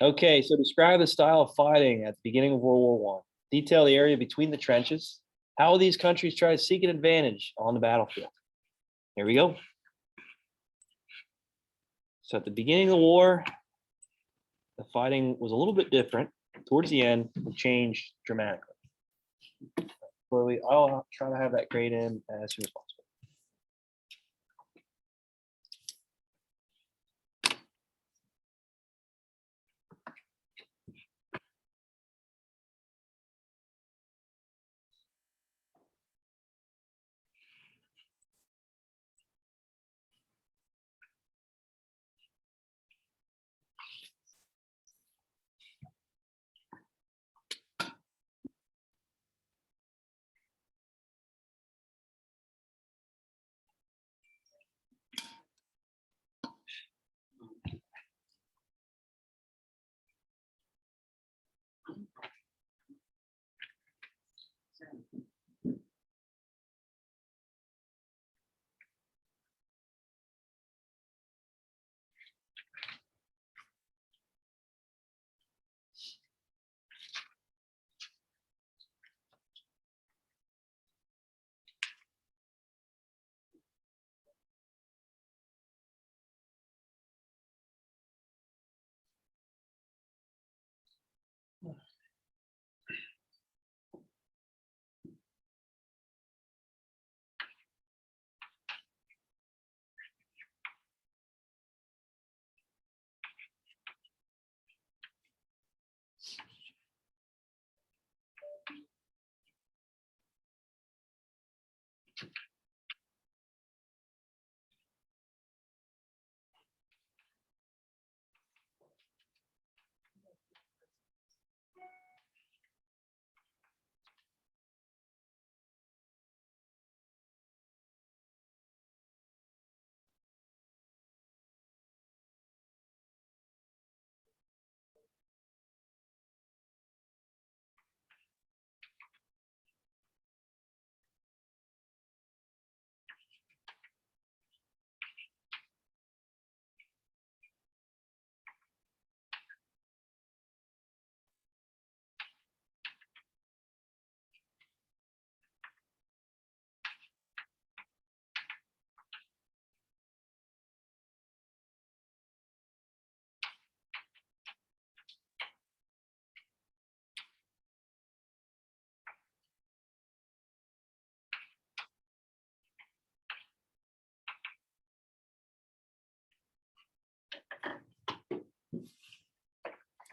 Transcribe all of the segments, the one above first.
Okay, so describe the style of fighting at the beginning of World War One. Detail the area between the trenches. How these countries try to seek an advantage on the battlefield. Here we go. So at the beginning of the war, the fighting was a little bit different. Towards the end, it changed dramatically. I'll try to have that grade in as soon as possible.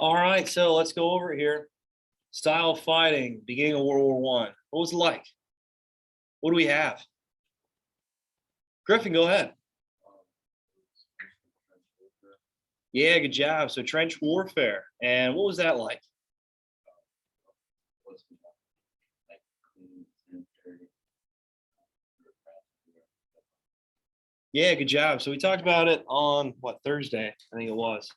All right, so let's go over here. Style of fighting, beginning of World War One. What was it like? What do we have? Griffin, go ahead. Yeah, good job. So trench warfare. And what was that like? Yeah, good job. So we talked about it on what, Thursday, I think it was.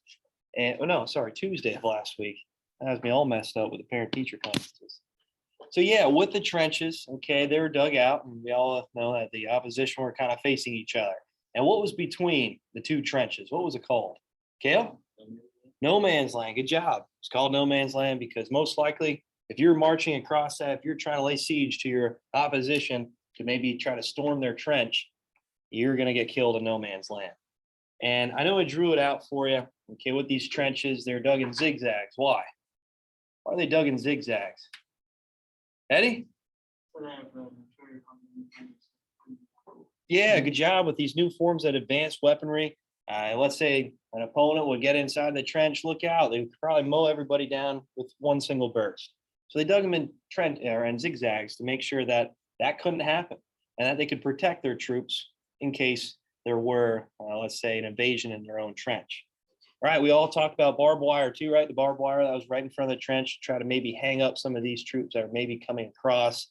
And oh no, sorry, Tuesday of last week. That has me all messed up with the parent teacher conferences. So yeah, with the trenches, okay, they were dug out, and we all know that the opposition were kind of facing each other. And what was between the two trenches? What was it called? Kale? No man's land. Good job. It's called no man's land because most likely, if you're marching across that, if you're trying to lay siege to your opposition to maybe try to storm their trench, you're going to get killed in no man's land. And I know I drew it out for you. Okay, with these trenches, they're dug in zigzags. Why? Why are they dug in zigzags? Eddie? Yeah, good job with these new forms of advanced weaponry. Let's say an opponent would get inside the trench, look out, they would probably mow everybody down with one single burst. So they dug them in trench or in zigzags to make sure that that couldn't happen and that they could protect their troops in case there were, let's say, an invasion in their own trench. All right, we all talked about barbed wire too, right? The barbed wire that was right in front of the trench, try to maybe hang up some of these troops that are maybe coming across.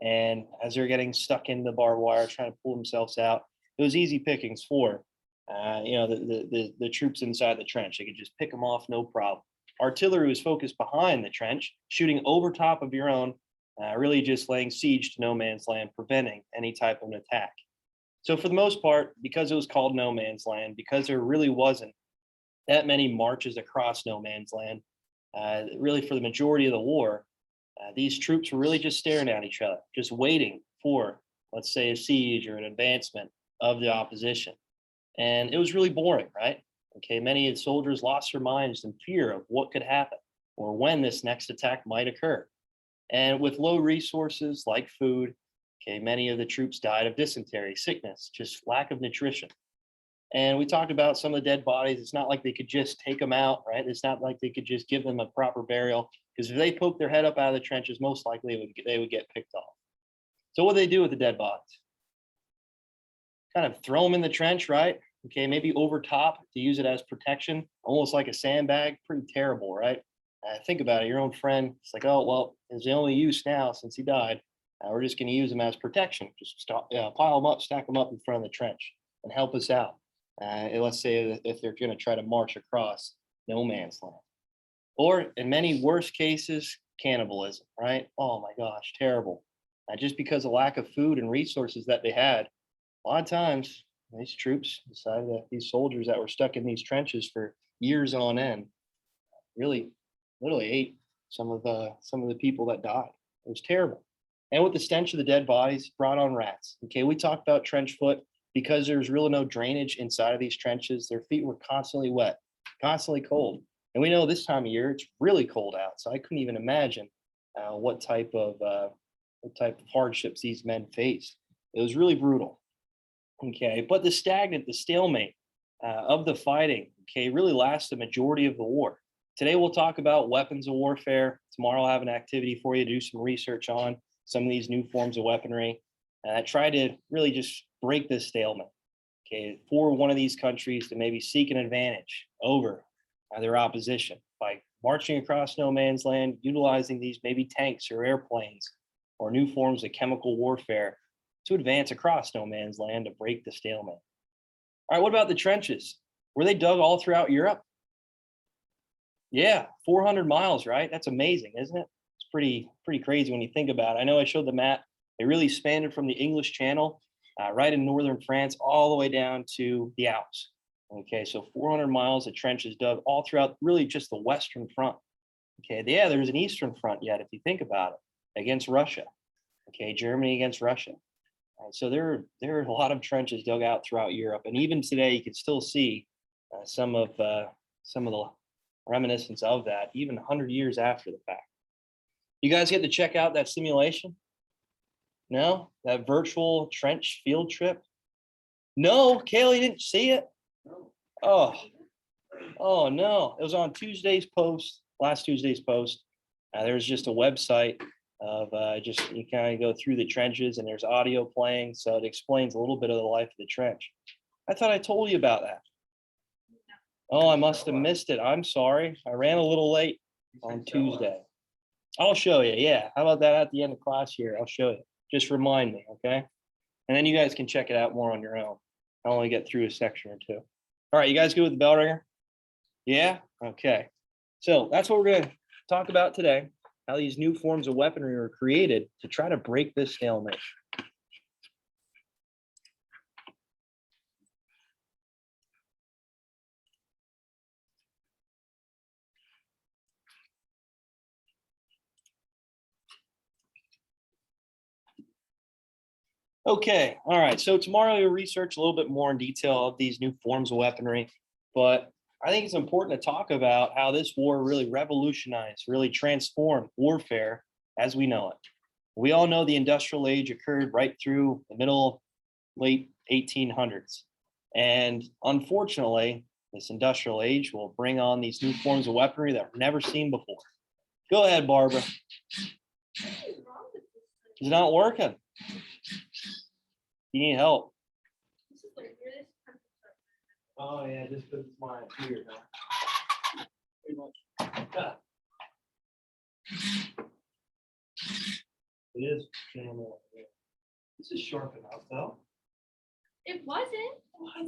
And as they're getting stuck in the barbed wire, trying to pull themselves out, it was easy pickings for, the troops inside the trench. They could just pick them off, no problem. Artillery was focused behind the trench, shooting over top of your own, really just laying siege to no man's land, preventing any type of an attack. So for the most part, because it was called no man's land, because there really wasn't that many marches across no man's land. Really, for the majority of the war, these troops were really just staring at each other, just waiting for, let's say, a siege or an advancement of the opposition. And it was really boring, right? Okay, many of the soldiers lost their minds in fear of what could happen or when this next attack might occur. And with low resources like food, okay, many of the troops died of dysentery, sickness, just lack of nutrition. And we talked about some of the dead bodies. It's not like they could just take them out, right? It's not like they could just give them a proper burial, because if they poke their head up out of the trenches, most likely they would get picked off. So what do they do with the dead bodies? Kind of throw them in the trench, right? Okay, maybe over top to use it as protection, almost like a sandbag. Pretty terrible, right? Think about it. Your own friend, it's like, oh, well, it's the only use now since he died. We're just going to use him as protection. Just pile them up, stack them up in front of the trench and help us out. And let's say if they're going to try to march across no man's land. Or in many worse cases, cannibalism, right? Oh my gosh, terrible. Just because of lack of food and resources that they had, a lot of times these troops decided that these soldiers that were stuck in these trenches for years on end really literally ate some of the people that died. It was terrible. And with the stench of the dead bodies, brought on rats. Okay, we talked about trench foot because there's really no drainage inside of these trenches. Their feet were constantly wet, constantly cold. And we know this time of year it's really cold out. So I couldn't even imagine what type of hardships these men faced. It was really brutal. Okay, but the stalemate of the fighting, okay, really lasts the majority of the war. Today we'll talk about weapons of warfare. Tomorrow I'll have an activity for you to do some research on some of these new forms of weaponry. And I try to really just break this stalemate, okay, for one of these countries to maybe seek an advantage over their opposition by marching across no man's land, utilizing these maybe tanks or airplanes or new forms of chemical warfare to advance across no man's land to break the stalemate. All right, what about the trenches? Were they dug all throughout Europe? Yeah, 400 miles, right? That's amazing, isn't it? It's pretty crazy when you think about it. I know I showed the map. They really spanned from the English Channel, right in northern France, all the way down to the Alps. Okay, so 400 miles of trenches dug all throughout really just the Western Front. Okay, yeah, there's an Eastern Front yet, if you think about it, against Russia. Okay, Germany against Russia. So there are a lot of trenches dug out throughout Europe, and even today you can still see some of the reminiscence of that, even 100 years after the fact. You guys get to check out that simulation? No, that virtual trench field trip? No, Kaylee didn't see it. Oh, oh no! It was on Tuesday's post, last Tuesday's post. There was just a website of just you kind of go through the trenches and there's audio playing, so it explains a little bit of the life of the trench. I thought I told you about that. Oh, I must have missed it. I'm sorry. I ran a little late on Tuesday. I'll show you. Yeah. How about that at the end of class here? I'll show you. Just remind me, okay? And then you guys can check it out more on your own. I'll only get through a section or two. All right, you guys good with the bell ringer? Yeah? Okay. So that's what we're going to talk about today, how these new forms of weaponry were created to try to break this stalemate. Okay, all right. So tomorrow we'll research a little bit more in detail of these new forms of weaponry, but I think it's important to talk about how this war really revolutionized, really transformed warfare as we know it. We all know the industrial age occurred right through the late 1800s. And unfortunately, this industrial age will bring on these new forms of weaponry that were never seen before. Go ahead, Barbara. It's not working. You need help. Oh yeah, just because it's my here. Pretty much. Yeah. It is. This is sharp enough though. It wasn't. What?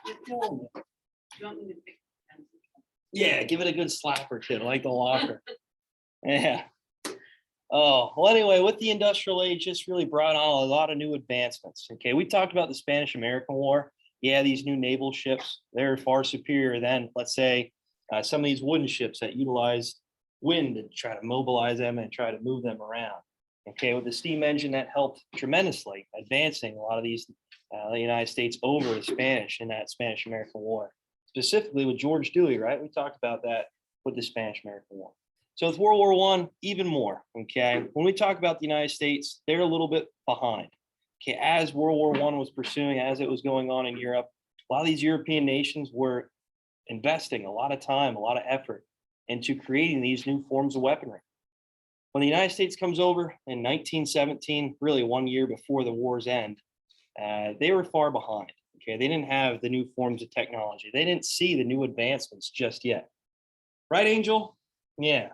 You're killing me. You want me to pick the pencil? Yeah, give it a good slap or two, like the locker. Yeah. Oh, well, anyway, with the industrial age, just really brought on a lot of new advancements. Okay, we talked about the Spanish American War. yeah, these new naval ships, they're far superior than, let's say, some of these wooden ships that utilize wind to try to mobilize them and try to move them around. Okay, with the steam engine, that helped tremendously, advancing a lot of these the United States over the Spanish in that Spanish-American War, specifically with George Dewey, right? We talked about that with the Spanish-American War. So with World War One, even more. Okay, when we talk about the United States, they're a little bit behind. Okay, as World War One was pursuing, as it was going on in Europe, a lot of these European nations were investing a lot of time, a lot of effort into creating these new forms of weaponry. When the United States comes over in 1917, really 1 year before the war's end, they were far behind. Okay, they didn't have the new forms of technology. They didn't see the new advancements just yet. Right, Angel? Yeah.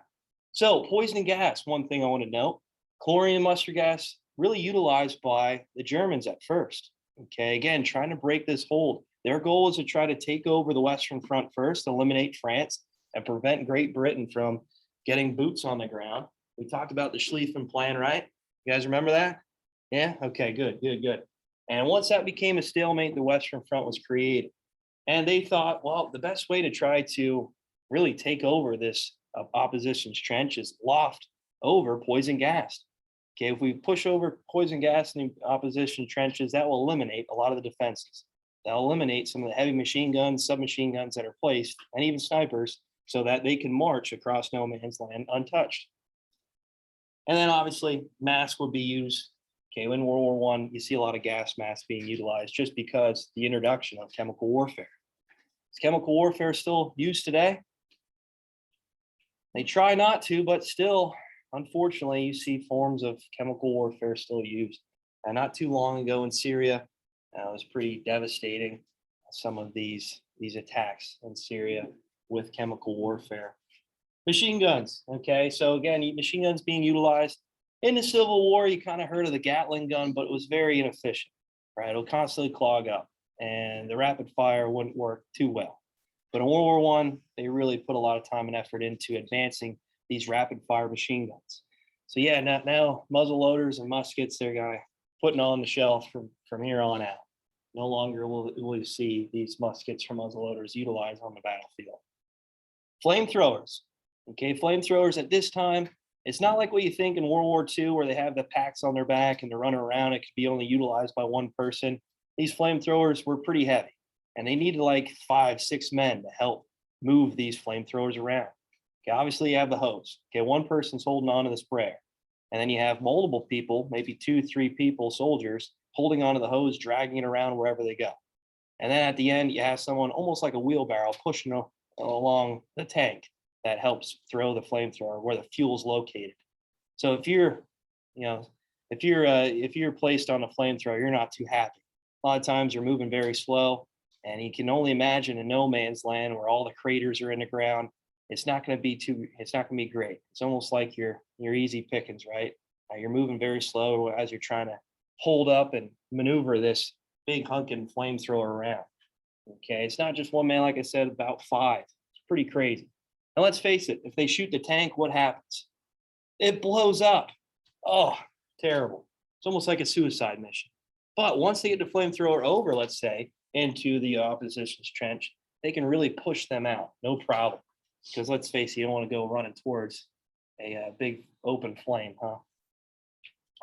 So poison gas, one thing I want to note, chlorine and mustard gas really utilized by the Germans at first. Okay, again, trying to break this hold. Their goal is to try to take over the Western Front first, eliminate France, and prevent Great Britain from getting boots on the ground. We talked about the Schlieffen Plan, right? You guys remember that? Yeah? Okay, good, good, good. And once that became a stalemate, the Western Front was created. And they thought, well, the best way to try to really take over this opposition's trench is loft over poison gas. Okay, if we push over poison gas in the opposition trenches, that will eliminate a lot of the defenses. That'll eliminate some of the heavy machine guns, submachine guns that are placed, and even snipers, so that they can march across no man's land untouched. And then obviously masks would be used. Okay, in World War One, you see a lot of gas masks being utilized just because the introduction of chemical warfare. Is chemical warfare still used today? They try not to, but still, unfortunately, you see forms of chemical warfare still used. And not too long ago in Syria, it was pretty devastating. Some of these attacks in Syria with chemical warfare. Machine guns. Okay, so again, machine guns being utilized in the Civil War. You kind of heard of the Gatling gun, but it was very inefficient. Right, it'll constantly clog up, and the rapid fire wouldn't work too well. But in World War One, they really put a lot of time and effort into advancing these rapid fire machine guns. So yeah, now muzzle loaders and muskets, they're going to putting on the shelf from here on out. No longer will you see these muskets or muzzle loaders utilized on the battlefield. Flamethrowers. Okay, flamethrowers at this time, it's not like what you think in World War II where they have the packs on their back and they're running around. It could be only utilized by one person. These flamethrowers were pretty heavy, and they needed like 5, 6 men to help move these flamethrowers around. Okay, obviously you have the hose. Okay, one person's holding on to the sprayer, and then you have multiple people, maybe 2, 3 people, soldiers, holding onto the hose, dragging it around wherever they go. And then at the end, you have someone almost like a wheelbarrow pushing along the tank that helps throw the flamethrower where the fuel's located. So if you're placed on a flamethrower, you're not too happy. A lot of times you're moving very slow, and you can only imagine in no man's land where all the craters are in the ground. It's not going to be great. It's almost like you're easy pickings, right? You're moving very slow as you're trying to hold up and maneuver this big hunking flamethrower around. Okay, it's not just one man, like I said, about 5. It's pretty crazy. And let's face it, if they shoot the tank, what happens? It blows up. Oh, terrible. It's almost like a suicide mission. But once they get the flamethrower over, let's say, into the opposition's trench, they can really push them out, no problem. Because let's face it, you don't want to go running towards a big open flame, huh?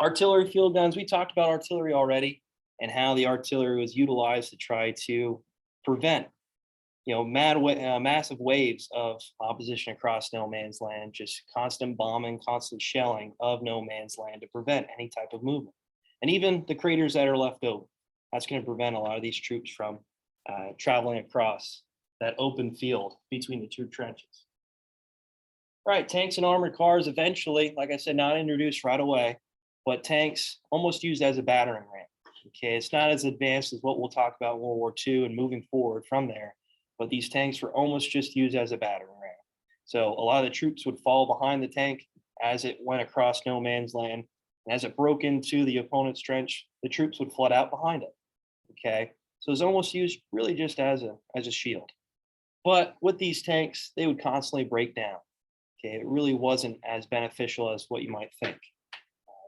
Artillery field guns, we talked about artillery already and how the artillery was utilized to try to prevent massive waves of opposition across no man's land, just constant bombing, constant shelling of no man's land to prevent any type of movement. And even the craters that are left over, that's going to prevent a lot of these troops from traveling across that open field between the 2 trenches. Right, tanks and armored cars eventually, like I said, not introduced right away, but tanks almost used as a battering ram. Okay, it's not as advanced as what we'll talk about in World War II and moving forward from there, but these tanks were almost just used as a battering ram. So a lot of the troops would fall behind the tank as it went across no man's land. And as it broke into the opponent's trench, the troops would flood out behind it. Okay, so it's almost used really just as a shield. But with these tanks, they would constantly break down. Okay, it really wasn't as beneficial as what you might think.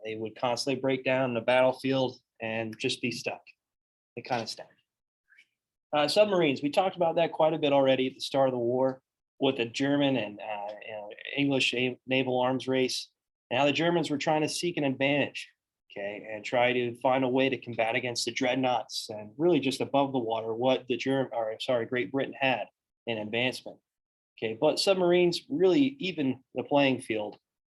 They would constantly break down in the battlefield and just be stuck. They kind of stank. Submarines, we talked about that quite a bit already at the start of the war with the German and English naval arms race. Now the Germans were trying to seek an advantage, okay, and try to find a way to combat against the dreadnoughts and really just above the water what the Great Britain had in advancement. Okay, but submarines really even the playing field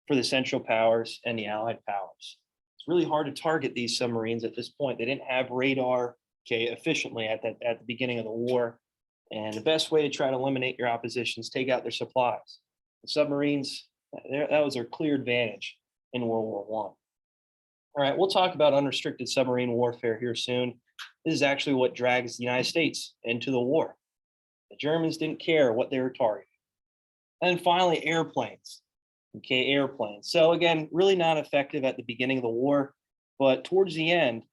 for the Central Powers and the Allied powers. It's really hard to target these submarines at this point. They didn't have radar, okay, efficiently at the beginning of the war. And the best way to try to eliminate your opposition is take out their supplies. The submarines, that was their clear advantage in World War I. All right, we'll talk about unrestricted submarine warfare here soon. This is actually what drags the United States into the war. The Germans didn't care what they were targeting. And then finally, airplanes. Okay, airplanes. So again, really not effective at the beginning of the war, but towards the end,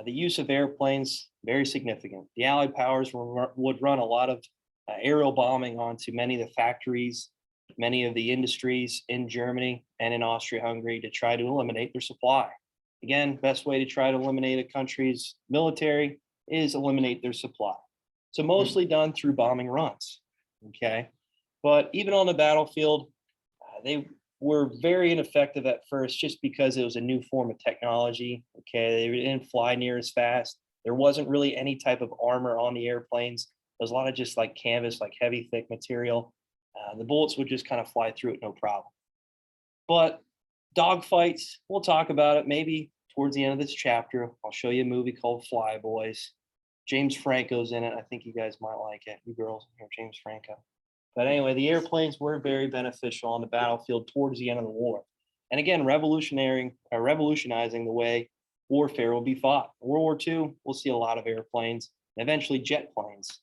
the use of airplanes, very significant. The Allied powers would run a lot of aerial bombing onto many of the factories, many of the industries in Germany and in Austria-Hungary to try to eliminate their supply. Again, best way to try to eliminate a country's military is eliminate their supply. So mostly done through bombing runs, okay? But even on the battlefield, they were very ineffective at first just because it was a new form of technology, okay? They didn't fly near as fast. There wasn't really any type of armor on the airplanes. There was a lot of just like canvas, like heavy, thick material. The bullets would just kind of fly through it, no problem. But dogfights, we'll talk about it maybe towards the end of this chapter. I'll show you a movie called Fly Boys. James Franco's in it. I think you guys might like it. You girls here, James Franco. But anyway, the airplanes were very beneficial on the battlefield towards the end of the war. And again, revolutionizing the way warfare will be fought. World War II, we'll see a lot of airplanes, and eventually jet planes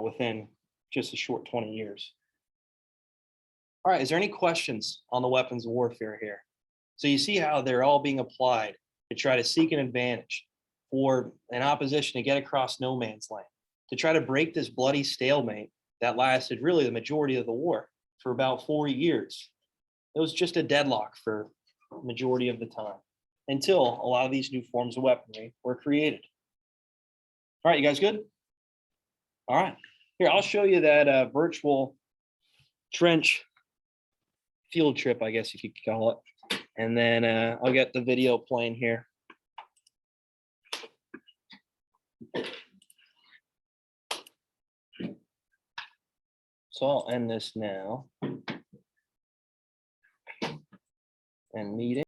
within just a short 20 years. All right, is there any questions on the weapons of warfare here? So you see how they're all being applied to try to seek an advantage for an opposition to get across no man's land, to try to break this bloody stalemate that lasted really the majority of the war for about 4 years. It was just a deadlock for the majority of the time until a lot of these new forms of weaponry were created. All right, you guys good? All right, here, I'll show you that virtual trench field trip, I guess if you could call it. And then I'll get the video playing here. So I'll end this now and meeting.